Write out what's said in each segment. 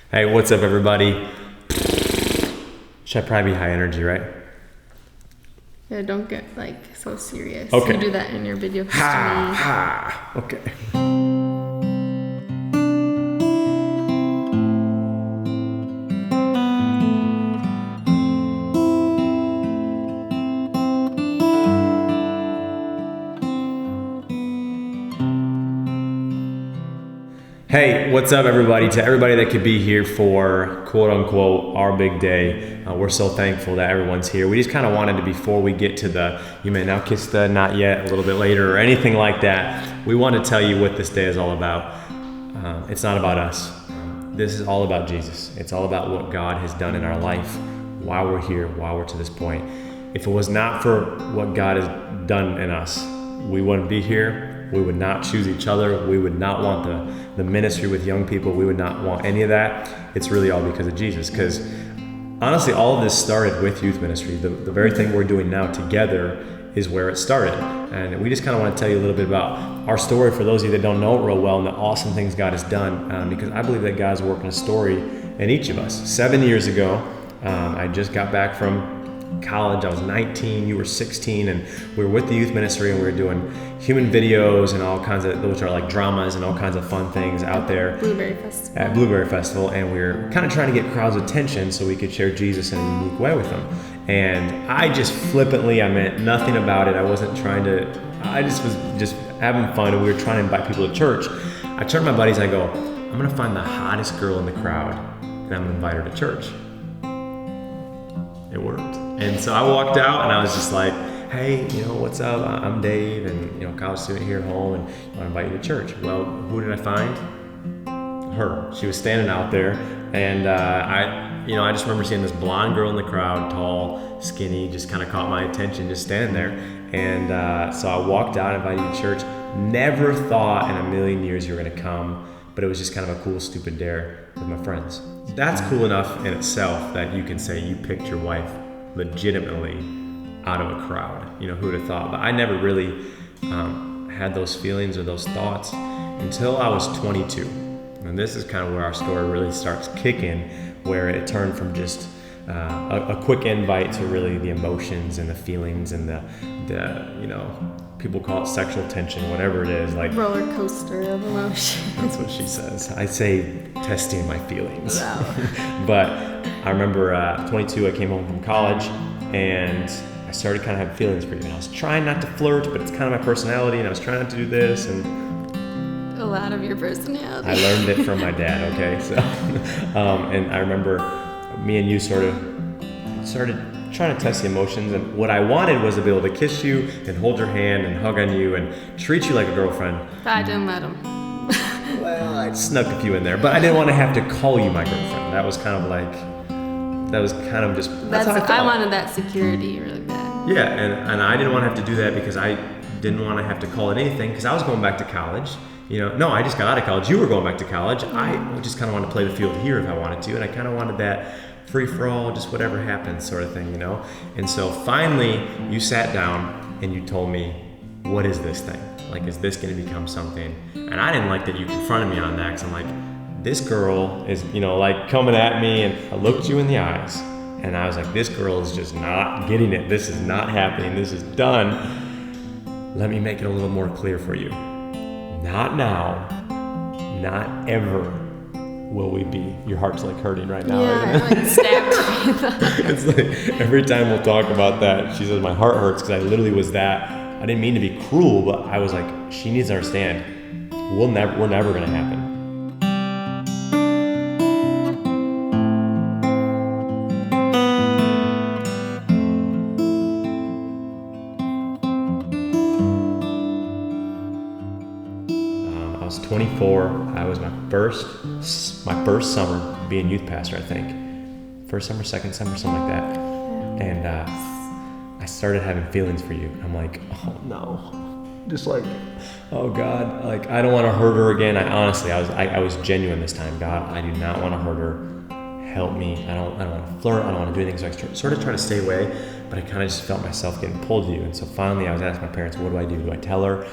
Hey, what's up, everybody? Should probably be high energy, right? Yeah, don't get so serious. Okay. You do that in your video history. Ha! Okay. Hey, what's up, everybody? To everybody that could be here for quote unquote our big day, we're so thankful that everyone's here. We just kind of wanted to, before we get to the you may now kiss the not yet a little bit later or anything like that, we want to tell you what this day is all about. It's not about us. This is all about Jesus. It's all about what God has done in our life while we're here, while we're to this point. If it was not for what God has done in us, we wouldn't be here. We would not choose each other. We would not want the ministry with young people. We would not want any of that. It's really all because of Jesus. Because honestly, all of this started with youth ministry. The very thing we're doing now together is where it started. And we just kind of want to tell you a little bit about our story for those of you that don't know it real well and the awesome things God has done. Because I believe that God's working a story in each of us. 7 years ago, I just got back from college. I was 19, you were 16, and we were with the youth ministry and we were doing human videos and all kinds of, which are like dramas and all kinds of fun things out there. Blueberry Festival. At Blueberry Festival, and we were kind of trying to get crowds' attention so we could share Jesus in a unique way with them. And I just flippantly, I meant nothing about it. I wasn't trying to, I just was just having fun, and we were trying to invite people to church. I turned to my buddies, I go, I'm gonna find the hottest girl in the crowd and I'm gonna invite her to church. It worked. And so I walked out and I was just like, hey, what's up? I'm Dave, and college student here at home, and I want to invite you to church. Well, who did I find? Her. She was standing out there, and I just remember seeing this blonde girl in the crowd, tall, skinny, just kind of caught my attention, just standing there. And so I walked out, invited you to church. Never thought in a million years you were going to come, but it was just kind of a cool, stupid dare with my friends. That's cool enough in itself that you can say you picked your wife legitimately out of a crowd. Who would have thought? But I never really had those feelings or those thoughts until I was 22. And this is kind of where our story really starts kicking, where it turned from just a quick invite to really the emotions and the feelings and the people call it sexual tension, whatever it is, like roller coaster of emotions. That's what she says. I say testing my feelings. Wow. But I remember 22, I came home from college and I started kind of having feelings for you. And I was trying not to flirt, but it's kind of my personality, and I was trying not to do this. And a lot of your personality. I learned it from my dad, okay? So, and I remember me and you started trying to test the emotions, and what I wanted was to be able to kiss you and hold your hand and hug on you and treat you like a girlfriend. But I didn't let him. Well, I snuck a few in there, but I didn't want to have to call you my girlfriend. That was kind of just that's how I felt. I wanted that security really bad. Yeah, and I didn't want to have to do that because I didn't want to have to call it anything, because I was going back to college. No, I just got out of college. You were going back to college. I just kind of wanted to play the field here if I wanted to, and I kind of wanted that free for all, just whatever happens sort of thing, And so finally, you sat down and you told me, what is this thing? Like, is this going to become something? And I didn't like that you confronted me on that, because I'm like, this girl is, coming at me, and I looked you in the eyes, and I was like, this girl is just not getting it. This is not happening. This is done. Let me make it a little more clear for you. Not now, not ever will we be. Your heart's like hurting right now. Yeah, it stabbed me. It's like every time we'll talk about that, she says my heart hurts, because I literally was that. I didn't mean to be cruel, but I was like, she needs to understand. We're never gonna happen. I was 24. I was my first summer being youth pastor, I think. First summer, second summer, something like that. And I started having feelings for you. I'm like, oh no. Just like, oh God, like I don't want to hurt her again. I was genuine this time. God, I do not want to hurt her. Help me. I don't want to flirt. I don't want to do anything. So I sort of try to stay away, but I kind of just felt myself getting pulled to you. And so finally I was asking my parents, what do I do? Do I tell her?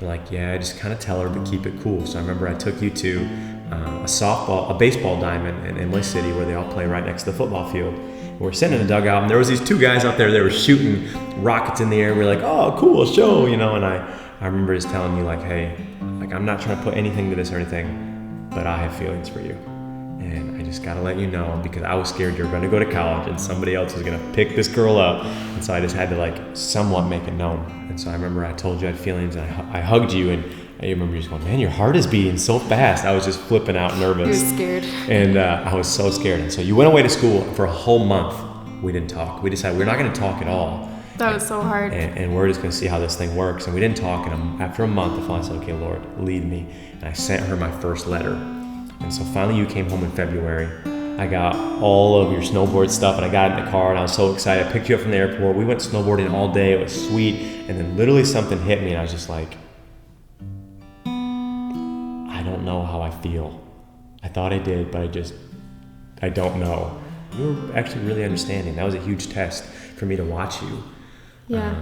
You're like, yeah, just kind of tell her, but keep it cool. So I remember I took you to a baseball diamond in Lake City where they all play right next to the football field. We're sitting in a dugout, and there was these two guys out there that were shooting rockets in the air. We're like, oh, cool, show, and I remember just telling you, like, hey, like, I'm not trying to put anything to this or anything, but I have feelings for you. And I just got to let you know, because I was scared you were going to go to college and somebody else was going to pick this girl up. And so I just had to, like, somewhat make it known. And so I remember I told you I had feelings, and I hugged you, and I remember you just going, man, your heart is beating so fast. I was just flipping out, nervous. You were scared. And I was so scared. And so you went away to school for a whole month. We didn't talk. We decided we're not going to talk at all. That was so hard. And we're just going to see how this thing works. And we didn't talk. And after a month, I finally said, okay, Lord, lead me. And I sent her my first letter. And so finally you came home in February. I got all of your snowboard stuff, and I got in the car, and I was so excited. I picked you up from the airport. We went snowboarding all day. It was sweet. And then literally something hit me, and I was just like, I don't know how I feel. I thought I did, but I don't know. You were actually really understanding. That was a huge test for me to watch you. Yeah.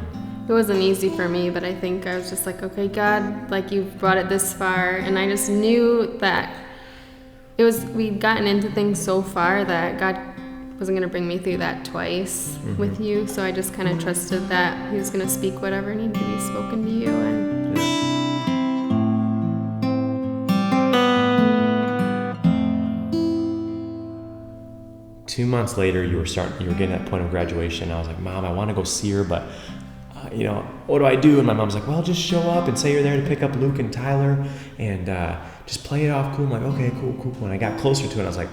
It wasn't easy for me, but I think I was just like, okay, God, like, you've brought it this far. And I just knew that we'd gotten into things so far that God wasn't going to bring me through that twice with you. So I just kind of trusted that he was going to speak whatever needed to be spoken to you. And 2 months later, you were getting that point of graduation. I was like, Mom, I want to go see her, but what do I do? And my mom's like, well, just show up and say you're there to pick up Luke and Tyler, and just play it off cool. I'm like, okay, cool. When I got closer to it, I was like,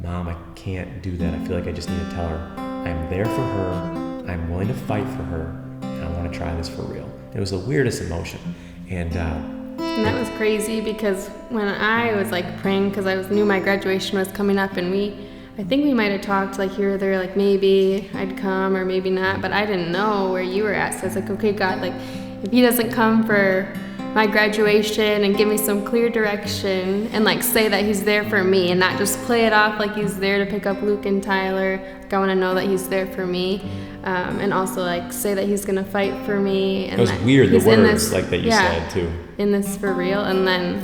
Mom, I can't do that. I feel like I just need to tell her I'm there for her. I'm willing to fight for her, and I want to try this for real. It was the weirdest emotion, and that was crazy, because when I was like praying, because I knew my graduation was coming up, and I think we might have talked like here or there, like maybe I'd come or maybe not, but I didn't know where you were at. So I was like, okay, God, like, if he doesn't come for my graduation and give me some clear direction and like say that he's there for me and not just play it off like he's there to pick up Luke and Tyler, like, I want to know that he's there for me, and also like say that he's gonna fight for me. And it was weird, the words like that you said too. In this for real, and then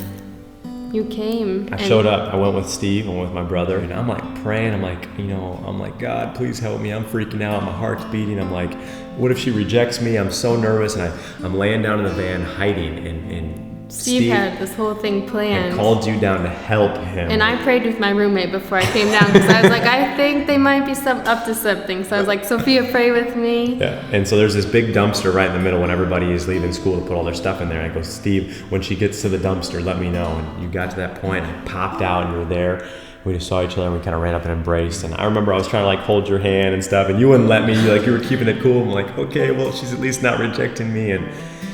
you came. I showed up. I went with Steve. I went with my brother, and I'm like praying. I'm like, God, please help me. I'm freaking out. My heart's beating. I'm like, what if she rejects me? I'm so nervous, and I'm laying down in the van hiding, and Steve had this whole thing planned. And called you down to help him. And I prayed with my roommate before I came down, because I was like, I think they might be up to something. So I was like, Sophia, pray with me. Yeah. And so there's this big dumpster right in the middle when everybody is leaving school to put all their stuff in there. I go, Steve, when she gets to the dumpster, let me know. And you got to that point, I popped out, and you were there. We just saw each other, and we kind of ran up and embraced. And I remember I was trying to like hold your hand and stuff, and you wouldn't let me. You were keeping it cool. I'm like, okay, well, she's at least not rejecting me. And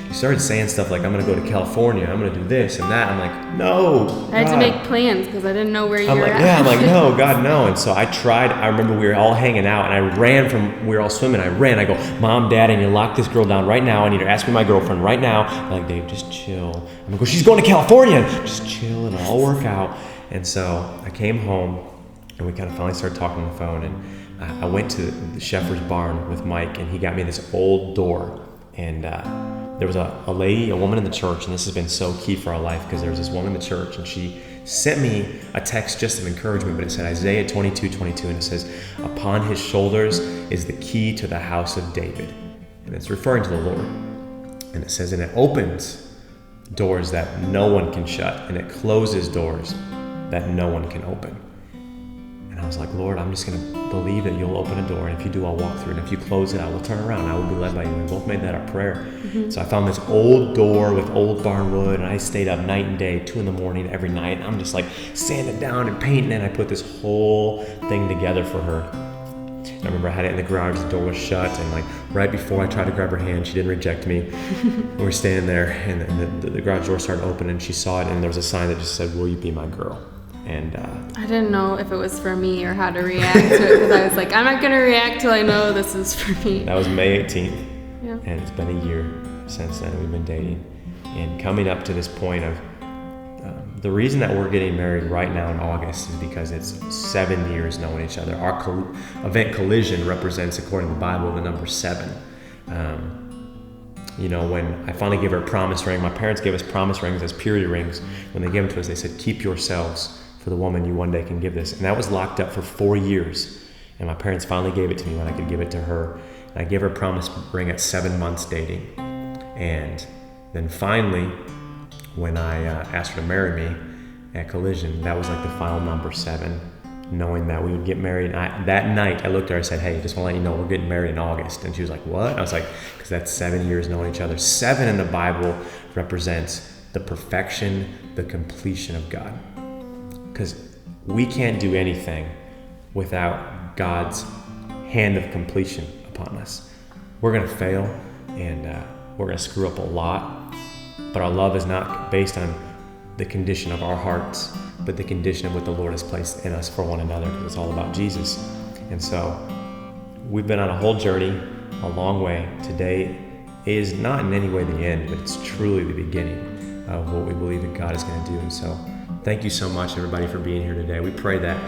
you started saying stuff like, I'm going to go to California, I'm going to do this and that. I'm like, no, I had to make plans because I didn't know where you were at. Yeah, I'm like, no, God, no. And so I tried. I remember we were all hanging out, and I ran we were all swimming. I ran. I go, Mom, Dad, I need to lock this girl down right now. I need her to ask me my girlfriend right now. They're like, Dave, just chill. I'm like, she's going to California. Just chill, and it'll all work out. And so I came home, and we kind of finally started talking on the phone. And I went to the Shepherd's Barn with Mike, and he got me this old door. And there was a woman in the church, and this has been so key for our life, because there was this woman in the church, and she sent me a text just of encouragement, but it said Isaiah 22:22, and it says, upon his shoulders is the key to the house of David. And it's referring to the Lord. And it says, and it opens doors that no one can shut, and it closes doors that no one can open. And I was like, Lord, I'm just going to believe that you'll open a door, and if you do, I'll walk through it. And if you close it, I will turn around. I will be led by you. And we both made that our prayer. Mm-hmm. So I found this old door with old barn wood, and I stayed up night and day, 2 a.m. every night. And I'm just like sanding down and painting, and I put this whole thing together for her. And I remember I had it in the garage, the door was shut, and like right before I tried to grab her hand, she didn't reject me. We were standing there, and the garage door started opening, and she saw it, and there was a sign that just said, will you be my girl? And I didn't know if it was for me or how to react to it, because I was like, I'm not going to react till I know this is for me. That was May 18th. Yeah. And it's been a year since then. We've been dating. And coming up to this point of the reason that we're getting married right now in August is because it's 7 years knowing each other. Our event collision represents, according to the Bible, the number 7. when I finally gave her a promise ring, my parents gave us promise rings as purity rings. When they gave them to us, they said, keep yourselves for the woman you one day can give this. And that was locked up for 4 years. And my parents finally gave it to me when I could give it to her. And I gave her a promise ring at 7 months dating. And then finally, when I asked her to marry me at Collision, that was like the final number 7, knowing that we would get married. And that night, I looked at her and said, hey, just want to let you know we're getting married in August. And she was like, what? I was like, because that's 7 years knowing each other. 7 in the Bible represents the perfection, the completion of God. Because we can't do anything without God's hand of completion upon us. We're going to fail, and we're going to screw up a lot, but our love is not based on the condition of our hearts, but the condition of what the Lord has placed in us for one another, because it's all about Jesus. And so we've been on a whole journey, a long way. Today is not in any way the end, but it's truly the beginning of what we believe that God is going to do. And so thank you so much, everybody, for being here today. We pray that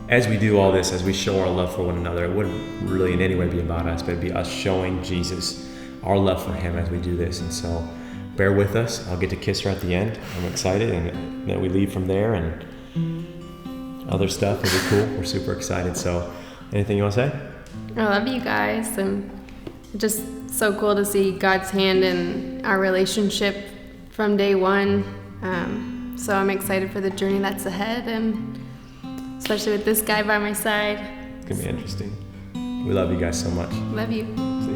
as we do all this, as we show our love for one another, it wouldn't really in any way be about us, but it'd be us showing Jesus our love for him as we do this. And so bear with us. I'll get to kiss her at the end. I'm excited, and then we leave from there, and other stuff will be cool. We're super excited. So anything you want to say? I love you guys, and just so cool to see God's hand in our relationship from day one. So I'm excited for the journey that's ahead, and especially with this guy by my side. It's going to be interesting. We love you guys so much. Love you. See